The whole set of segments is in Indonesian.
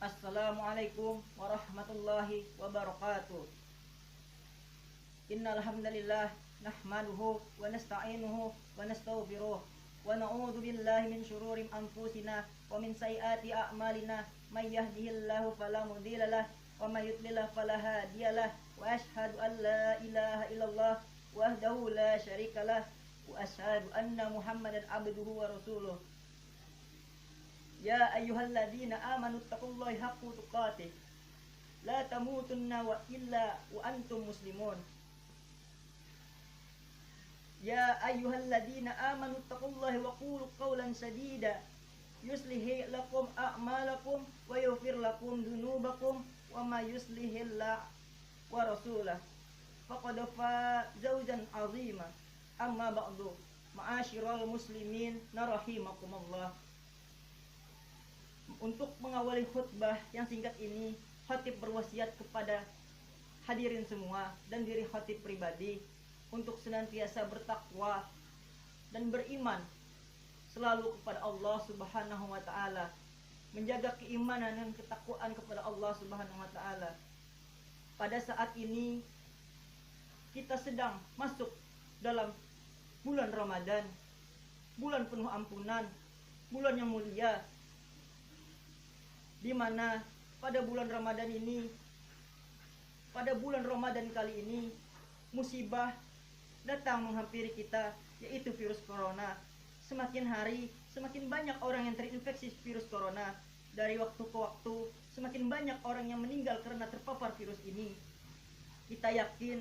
Assalamualaikum warahmatullahi wabarakatuh. Innal hamdalillah nahmaduhu wa nasta'inuhu wa nastaghfiruh wa na'udzu billahi min syururi anfusina wa min sayyiati a'malina may yahdihillahu fala mudhilla lahu wa may yudlil fala hadiyalah wa asyhadu an la ilaha illallah wahdahu la syarikalah wa asyhadu anna Muhammadan abduhu wa rasuluh. Ya ayyuhalladzina amanu taqullaha haqqa tuqatih la tamutunna wa illa wa antum muslimun. Ya ayyuhalladzina amanu taqullaha wa qulu qawlan sadida yuslih lakum a'malakum wa yaghfir lakum dhunubakum wa may yuslihillahu wa rasulahu faqad faza fawzan 'azima. Amma ba'du, ma'asyiral muslimin rahimakumullah. Untuk mengawali khutbah yang singkat ini, khatib berwasiat kepada hadirin semua dan diri khatib pribadi untuk senantiasa bertakwa dan beriman selalu kepada Allah Subhanahu wa taala, menjaga keimanan dan ketakwaan kepada Allah Subhanahu wa taala. Pada saat ini kita sedang masuk dalam bulan Ramadan, bulan penuh ampunan, bulan yang mulia, di mana pada bulan Ramadan ini, pada bulan Ramadan kali ini, musibah datang menghampiri kita, yaitu virus corona. Semakin hari, semakin banyak orang yang terinfeksi virus corona. Dari waktu ke waktu, semakin banyak orang yang meninggal karena terpapar virus ini. Kita yakin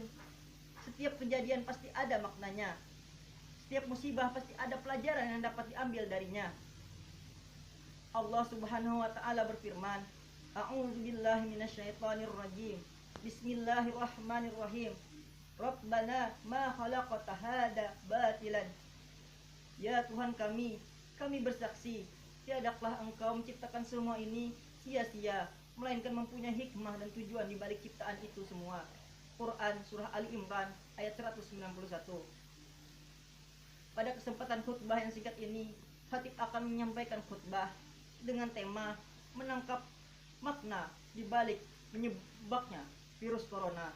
setiap kejadian pasti ada maknanya. Setiap musibah pasti ada pelajaran yang dapat diambil darinya. Allah Subhanahu wa taala berfirman, A'udzubillahi minasyaitonirrajim. Bismillahirrahmanirrahim. Rabbana ma khalaqta hada batilan. Ya Tuhan kami bersaksi, tiadalah Engkau menciptakan semua ini sia-sia, melainkan mempunyai hikmah dan tujuan di balik ciptaan itu semua. Quran surah Ali Imran ayat 191. Pada kesempatan khutbah yang singkat ini, khatib akan menyampaikan khutbah dengan tema menangkap makna di balik menyebabnya virus corona.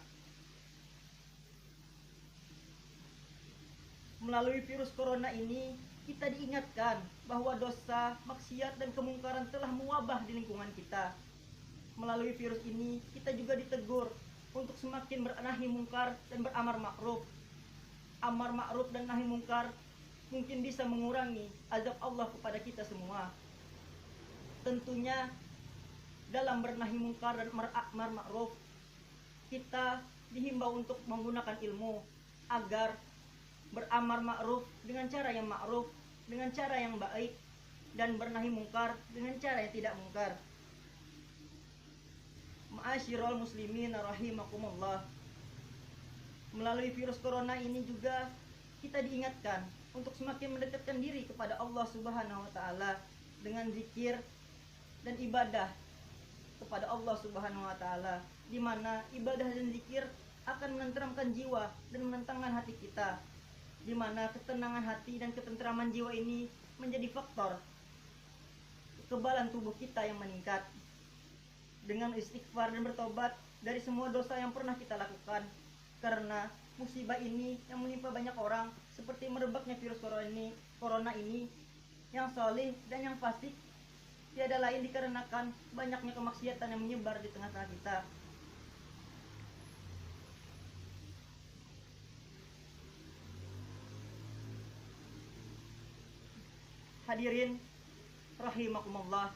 Melalui virus corona ini, kita diingatkan bahwa dosa, maksiat, dan kemungkaran telah mewabah di lingkungan kita. Melalui virus ini, kita juga ditegur untuk semakin bernahi mungkar dan beramar ma'ruf. Amar ma'ruf dan nahi mungkar mungkin bisa mengurangi azab Allah kepada kita semua. Tentunya dalam bernahi mungkar dan beramar ma'ruf, kita dihimbau untuk menggunakan ilmu agar beramar ma'ruf dengan cara yang ma'ruf, dengan cara yang baik, dan bernahi mungkar dengan cara yang tidak mungkar. Ma'asyiral muslimin rahimakumullah. Melalui virus corona ini juga kita diingatkan untuk semakin mendekatkan diri kepada Allah Subhanahu wa taala dengan zikir dan ibadah kepada Allah Subhanahu wa taala, di mana ibadah dan zikir akan menenteramkan jiwa dan menenangkan hati kita, di mana ketenangan hati dan ketentraman jiwa ini menjadi faktor kekebalan tubuh kita yang meningkat. Dengan istighfar dan bertobat dari semua dosa yang pernah kita lakukan, karena musibah ini yang menimpa banyak orang, seperti merebaknya virus corona ini, yang saleh dan yang fasik tiada lain dikarenakan banyaknya kemaksiatan yang menyebar di tengah-tengah kita. Hadirin rahimakumullah,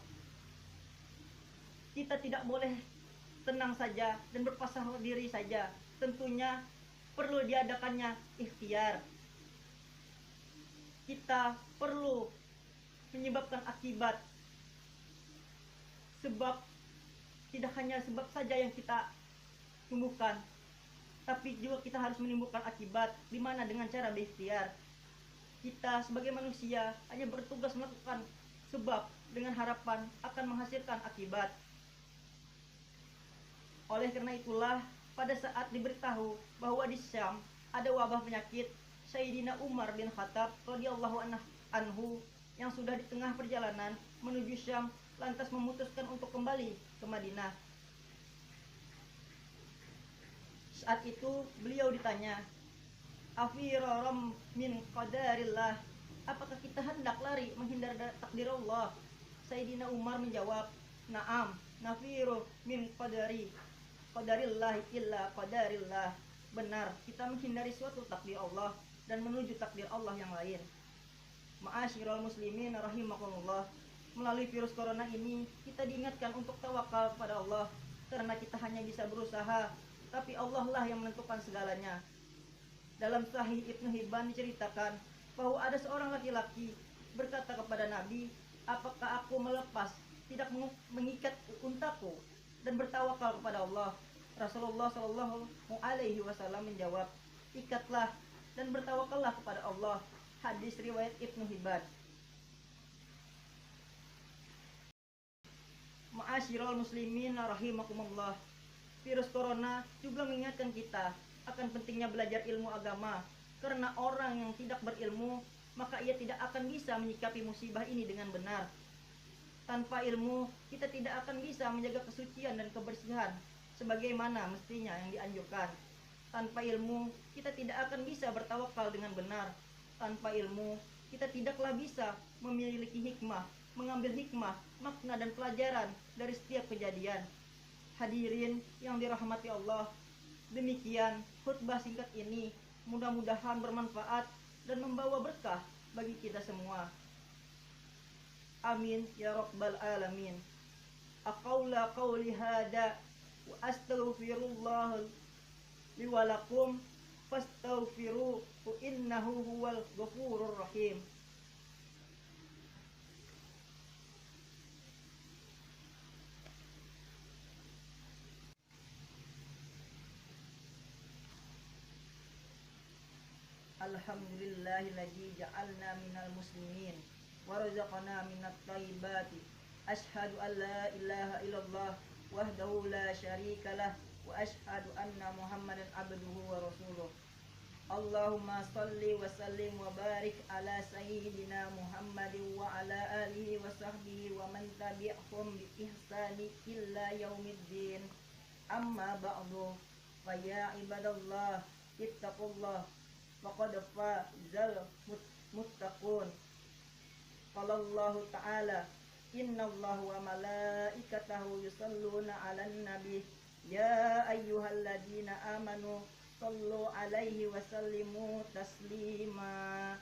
kita tidak boleh tenang saja dan berpasrah diri saja. Tentunya perlu diadakannya ikhtiar. Kita perlu menyebabkan akibat, sebab tidak hanya sebab saja yang kita tumbuhkan, tapi juga kita harus menimbulkan akibat, di mana dengan cara berikhtiar. Kita sebagai manusia hanya bertugas melakukan sebab dengan harapan akan menghasilkan akibat. Oleh karena itulah, pada saat diberitahu bahwa di Syam ada wabah penyakit, Sayyidina Umar bin Khattab radhiyallahu anhu yang sudah di tengah perjalanan menuju Syam lantas memutuskan untuk kembali ke Madinah. Saat itu beliau ditanya, "Afiraram min qadarillah?" Apakah kita hendak lari menghindar takdir Allah? Sayyidina Umar menjawab, "Na'am, nafiru min qadarillah illa qadarillah." Benar, kita menghindari suatu takdir Allah dan menuju takdir Allah yang lain. Ma'asyiral muslimin rahimakumullah. Melalui virus corona ini kita diingatkan untuk tawakal kepada Allah, karena kita hanya bisa berusaha, tapi Allah lah yang menentukan segalanya. Dalam Sahih Ibnu Hibban diceritakan bahwa ada seorang laki-laki berkata kepada Nabi, "Apakah aku melepas, tidak mengikat untaku dan bertawakal kepada Allah?" Rasulullah Shallallahu Alaihi Wasallam menjawab, "Ikatlah dan bertawakallah kepada Allah." Hadis riwayat Ibnu Hibban. Ma'asyiral muslimin rahimakumullah. Virus corona juga mengingatkan kita akan pentingnya belajar ilmu agama, karena orang yang tidak berilmu maka ia tidak akan bisa menyikapi musibah ini dengan benar. Tanpa ilmu kita tidak akan bisa menjaga kesucian dan kebersihan sebagaimana mestinya yang dianjurkan. Tanpa ilmu kita tidak akan bisa bertawakal dengan benar. Tanpa ilmu kita tidaklah bisa memiliki hikmah, mengambil hikmah, makna dan pelajaran dari setiap kejadian. Hadirin yang dirahmati Allah, demikian khutbah singkat ini, mudah-mudahan bermanfaat dan membawa berkah bagi kita semua. Amin ya rabbal alamin. Aqaula qauli hada wa astaghfirullah li wa lakum fastaghfiruhu innahu huwal ghafurur rahim. Alhamdulillahilladzi ja'alna minal muslimin wa razaqna minat thayyibati. Asyhadu an la ilaha illallah wahdahu la syarikalah wa asyhadu anna Muhammadan abduhu wa rasuluh. Allahumma salli wa sallim wa barik ala sayyidina Muhammadin wa ala alihi wa sahbihi wa man tabi'ahum bi ihsani illa yaumiddin. Amma ba'du, fa ya ibadallah ittaqullah faqad fazal muttaqun. Qala Allah ta'ala, innallaha wa malaikatahu yusalluna 'alan nabi ya ayyuhalladzina amanu sallu alaihi wa sallimu taslima.